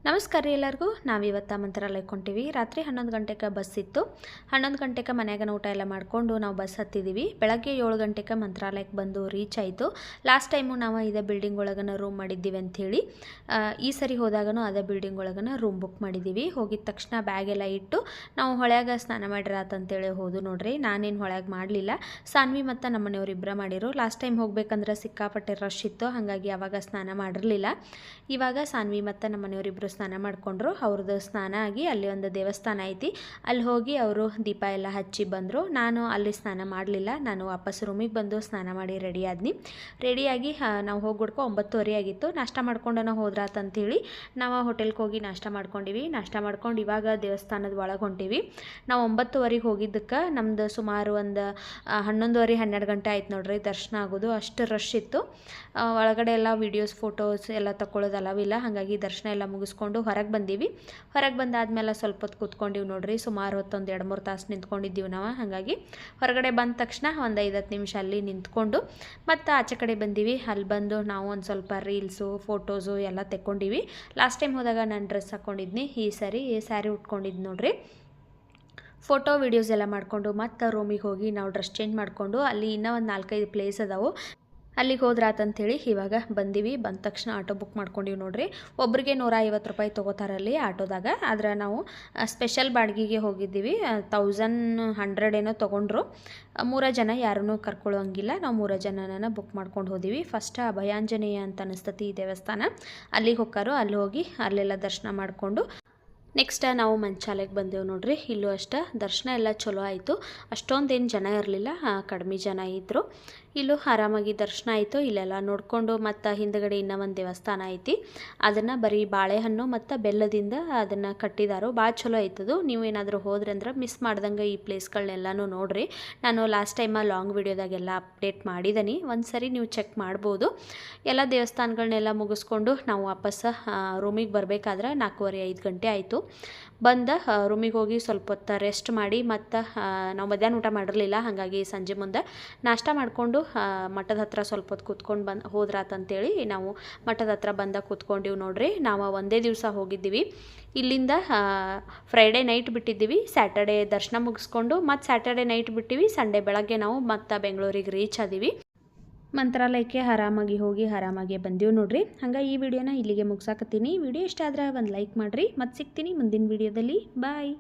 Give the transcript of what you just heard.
ನಮಸ್ಕಾರ ರೀ ಎಲ್ಲರಿಗೂ. ನಾವಿವತ್ತು ಮಂತ್ರಾಲಯಕ್ಕೆ ಹೊಂಟೀವಿ. ರಾತ್ರಿ 11 ಗಂಟೆಗೆ ಬಸ್ ಇತ್ತು. 11 ಗಂಟೆಗೆ ಮನ್ಯಾಗನ ಊಟ ಎಲ್ಲ ಮಾಡಿಕೊಂಡು ನಾವು ಬಸ್ ಹತ್ತಿದ್ದೀವಿ. ಬೆಳಗ್ಗೆ 7 ಗಂಟೆಗೆ ಮಂತ್ರಾಲಯಕ್ಕೆ ಬಂದು ರೀಚ್ ಆಯಿತು. ಲಾಸ್ಟ್ ಟೈಮು ನಾವು ಇದೇ ಬಿಲ್ಡಿಂಗ್ ಒಳಗನ ರೂಮ್ ಮಾಡಿದ್ದೀವಿ ಅಂಥೇಳಿ ಈ ಸರಿ ಹೋದಾಗನೂ ಅದೇ ಬಿಲ್ಡಿಂಗ್ ಒಳಗನ ರೂಮ್ ಬುಕ್ ಮಾಡಿದ್ದೀವಿ. ಹೋಗಿದ ತಕ್ಷಣ ಬ್ಯಾಗ್ ಎಲ್ಲ ಇಟ್ಟು ನಾವು ಹೊಳ್ಯಾಗ ಸ್ನಾನ ಮಾಡಿರಾತಂತೇಳಿ ಹೋದು ನೋಡ್ರಿ. ನಾನೇನು ಹೊಳ್ಯಾಗ ಮಾಡಲಿಲ್ಲ, ಸಾನ್ವಿ ಮತ್ತು ನಮ್ಮ ಮನೆಯವ್ರು ಇಬ್ಬರ ಮಾಡಿರು. ಲಾಸ್ಟ್ ಟೈಮ್ ಹೋಗ್ಬೇಕಂದ್ರೆ ಸಿಕ್ಕಾಪಟ್ಟೆ ರಶ್ ಇತ್ತು, ಹಾಗಾಗಿ ಆವಾಗ ಸ್ನಾನ ಮಾಡಿರಲಿಲ್ಲ. ಇವಾಗ ಸಾನ್ವಿ ಮತ್ತು ನಮ್ಮ ಮನೆಯವರಿಬ್ಬರು ಸ್ನಾನ ಮಾಡಿಕೊಂಡ್ರು. ಅವ್ರದ್ದು ಸ್ನಾನ ಆಗಿ ಅಲ್ಲಿ ಒಂದು ದೇವಸ್ಥಾನ ಐತಿ, ಅಲ್ಲಿ ಹೋಗಿ ಅವರು ದೀಪ ಎಲ್ಲ ಹಚ್ಚಿ ಬಂದರು. ನಾನು ಅಲ್ಲಿ ಸ್ನಾನ ಮಾಡಲಿಲ್ಲ, ನಾನು ವಾಪಸ್ ರೂಮಿಗೆ ಬಂದು ಸ್ನಾನ ಮಾಡಿ ರೆಡಿ ಆದ್ನಿ. ರೆಡಿಯಾಗಿ ನಾವು ಹೋಗ್ಬಿಡ್ಕೊ 9:30 ಆಗಿತ್ತು. ನಾಷ್ಟ ಮಾಡ್ಕೊಂಡು ನಾವು ಹೋದ್ರಾತಂತೇಳಿ ನಾವು ಹೋಟೆಲ್ಗೆ ಹೋಗಿ ನಾಷ್ಟ ಮಾಡ್ಕೊಂಡಿವಿ. ನಾಷ್ಟ ಮಾಡ್ಕೊಂಡು ಇವಾಗ ದೇವಸ್ಥಾನದ ಒಳಗೆ ಹೊಂಟೀವಿ. ನಾವು 9:30 ಹೋಗಿದ್ದಕ್ಕೆ ನಮ್ಮದು ಸುಮಾರು ಒಂದು 11:30 12 ಗಂಟೆ ಆಯ್ತು ನೋಡ್ರಿ ದರ್ಶನ ಆಗೋದು. ಅಷ್ಟು ರಶ್ ಇತ್ತು. ಒಳಗಡೆ ಎಲ್ಲ ವೀಡಿಯೋಸ್ ಫೋಟೋಸ್ ಎಲ್ಲ ತಗೊಳ್ಳೋದು ಅಲವಿಲ್ಲ, ಹಾಗಾಗಿ ದರ್ಶನ ಎಲ್ಲ ಮುಗಿಸ್ಕೊಂಡು ಹೊರಗೆ ಬಂದೀವಿ. ಹೊರಗೆ ಬಂದಾದ್ಮೇಲೆ ಸ್ವಲ್ಪ ಹೊತ್ತು ಕೂತ್ಕೊಂಡಿವಿ ನೋಡ್ರಿ. ಸುಮಾರು ಹೊತ್ತೊಂದು 2-3 ತಾಸು ನಿಂತ್ಕೊಂಡಿದ್ದೀವಿ ನಾವು. ಹಾಗಾಗಿ ಹೊರಗಡೆ ಬಂದ ತಕ್ಷಣ ಒಂದು 5-10 ನಿಮಿಷ ಅಲ್ಲಿ ನಿಂತ್ಕೊಂಡು ಮತ್ತು ಆಚೆ ಕಡೆ ಬಂದೀವಿ. ಅಲ್ಲಿ ಬಂದು ನಾವು ಒಂದು ಸ್ವಲ್ಪ ರೀಲ್ಸು ಫೋಟೋಸು ಎಲ್ಲ ತೆಕ್ಕೊಂಡಿವಿ. ಲಾಸ್ಟ್ ಟೈಮ್ ಹೋದಾಗ ನಾನು ಡ್ರೆಸ್ ಹಾಕ್ಕೊಂಡಿದ್ನಿ, ಈ ಸ್ಯಾರಿ ಉಟ್ಕೊಂಡಿದ್ದು ನೋಡ್ರಿ. ಫೋಟೋ ವೀಡಿಯೋಸ್ ಎಲ್ಲ ಮಾಡಿಕೊಂಡು ಮತ್ತು ರೂಮಿಗೆ ಹೋಗಿ ನಾವು ಡ್ರೆಸ್ ಚೇಂಜ್ ಮಾಡಿಕೊಂಡು ಅಲ್ಲಿ ಇನ್ನೂ ಒಂದು 4-5 ಪ್ಲೇಸ್ ಅದಾವು, ಅಲ್ಲಿಗೆ ಹೋದ್ರಾತಂಥೇಳಿ ಇವಾಗ ಬಂದೀವಿ. ಬಂದ ತಕ್ಷಣ ಆಟೋ ಬುಕ್ ಮಾಡ್ಕೊಂಡಿವಿ ನೋಡ್ರಿ. ಒಬ್ರಿಗೆ 150 ರೂಪಾಯಿ ತೊಗೋತಾರಲ್ಲಿ ಆಟೋದಾಗ. ಆದ್ರೆ ನಾವು ಸ್ಪೆಷಲ್ ಬಾಡಿಗೆಗೆ ಹೋಗಿದ್ದೀವಿ. 1100 ಏನೋ ತೊಗೊಂಡ್ರು. 3 ಜನ ಯಾರನ್ನೂ ಕರ್ಕೊಳ್ಳೋಂಗಿಲ್ಲ. ನಾವು 3 ಜನನ ಬುಕ್ ಮಾಡ್ಕೊಂಡು ಹೋದೀವಿ. ಫಸ್ಟ್ ಅಭಯಾಂಜನೇಯ ಅಂತ ಅನಿಸ್ತತಿ ಈ ದೇವಸ್ಥಾನ, ಅಲ್ಲಿಗೆ ಹೋಗ್ಕಾರು. ಅಲ್ಲಿ ಹೋಗಿ ಅಲ್ಲೆಲ್ಲ ದರ್ಶನ ಮಾಡಿಕೊಂಡು ನೆಕ್ಸ್ಟ್ ನಾವು ಮಂಚಾಲಯಕ್ಕೆ ಬಂದೆವು ನೋಡ್ರಿ. ಇಲ್ಲೂ ಅಷ್ಟೇ ದರ್ಶನ ಎಲ್ಲ ಚಲೋ ಆಯಿತು. ಅಷ್ಟೊಂದೇನು ಜನ ಇರಲಿಲ್ಲ, ಕಡಿಮೆ ಜನ ಇದ್ದರು. ಇಲ್ಲೂ ಆರಾಮಾಗಿ ದರ್ಶನ ಆಯಿತು. ಇಲ್ಲೆಲ್ಲ ನೋಡಿಕೊಂಡು ಮತ್ತು ಹಿಂದುಗಡೆ ಇನ್ನೂ ಒಂದು ದೇವಸ್ಥಾನ ಐತಿ, ಅದನ್ನು ಬರೀ ಬಾಳೆಹಣ್ಣು ಮತ್ತು ಬೆಲ್ಲದಿಂದ ಅದನ್ನು ಕಟ್ಟಿದಾರೋ. ಭಾಳ ಚಲೋ ಆಯ್ತದು. ನೀವು ಏನಾದರೂ ಹೋದ್ರಿ ಅಂದ್ರೆ ಮಿಸ್ ಮಾಡ್ದಂಗೆ ಈ ಪ್ಲೇಸ್ಗಳನ್ನೆಲ್ಲನೂ ನೋಡಿರಿ. ನಾನು ಲಾಸ್ಟ್ ಟೈಮ ಲಾಂಗ್ ವಿಡಿಯೋದಾಗೆಲ್ಲ ಅಪ್ಡೇಟ್ ಮಾಡಿದ್ದೀನಿ, ಒಂದು ಸರಿ ನೀವು ಚೆಕ್ ಮಾಡ್ಬೋದು. ಎಲ್ಲ ದೇವಸ್ಥಾನಗಳನ್ನೆಲ್ಲ ಮುಗಿಸ್ಕೊಂಡು ನಾವು ವಾಪಸ್ ರೂಮಿಗೆ ಬರಬೇಕಾದ್ರೆ 4:30-5 ಗಂಟೆ ಆಯಿತು. ಬಂದು ರೂಮಿಗೆ ಹೋಗಿ ಸ್ವಲ್ಪ ಹೊತ್ತು ರೆಸ್ಟ್ ಮಾಡಿ ಮತ್ತು ನಾವು ಮಧ್ಯಾಹ್ನ ಊಟ ಮಾಡಿರಲಿಲ್ಲ, ಹಾಗಾಗಿ ಸಂಜೆ ಮುಂದೆ ನಾಷ್ಟ ಮಾಡಿಕೊಂಡು ಮಠದ ಹತ್ರ ಸ್ವಲ್ಪ ಹೊತ್ತು ಕೂತ್ಕೊಂಡು ಹೋದ್ರಾತಂತೇಳಿ ನಾವು ಮಠದ ಹತ್ರ ಬಂದಾಗ ಕೂತ್ಕೊಂಡಿವಿ ನೋಡ್ರಿ. ನಾವು ಒಂದೇ ದಿವಸ ಹೋಗಿದ್ದೀವಿ. ಇಲ್ಲಿಂದ ಫ್ರೈಡೇ ನೈಟ್ ಬಿಟ್ಟಿದ್ದೀವಿ, ಸ್ಯಾಟರ್ಡೇ ದರ್ಶನ ಮುಗಿಸ್ಕೊಂಡು ಮತ್ತು ಸ್ಯಾಟರ್ಡೇ ನೈಟ್ ಬಿಟ್ಟಿವಿ. ಸಂಡೇ ಬೆಳಗ್ಗೆ ನಾವು ಮತ್ತು ಬೆಂಗಳೂರಿಗೆ ರೀಚ್ ಆದೀವಿ. ಮಂತ್ರಾಲಯಕ್ಕೆ ಆರಾಮಾಗಿ ಹೋಗಿ ಆರಾಮಾಗಿ ಬಂದೀವಿ ನೋಡ್ರಿ. ಹಂಗೆ ಈ ವಿಡಿಯೋನ ಇಲ್ಲಿಗೆ ಮುಗಿಸಾಕತ್ತೀನಿ. ವಿಡಿಯೋ ಇಷ್ಟ ಆದ್ರೆ ಒಂದು ಲೈಕ್ ಮಾಡಿರಿ. ಮತ್ತು ಸಿಗ್ತೀನಿ ಮುಂದಿನ ವಿಡಿಯೋದಲ್ಲಿ. ಬಾಯ್.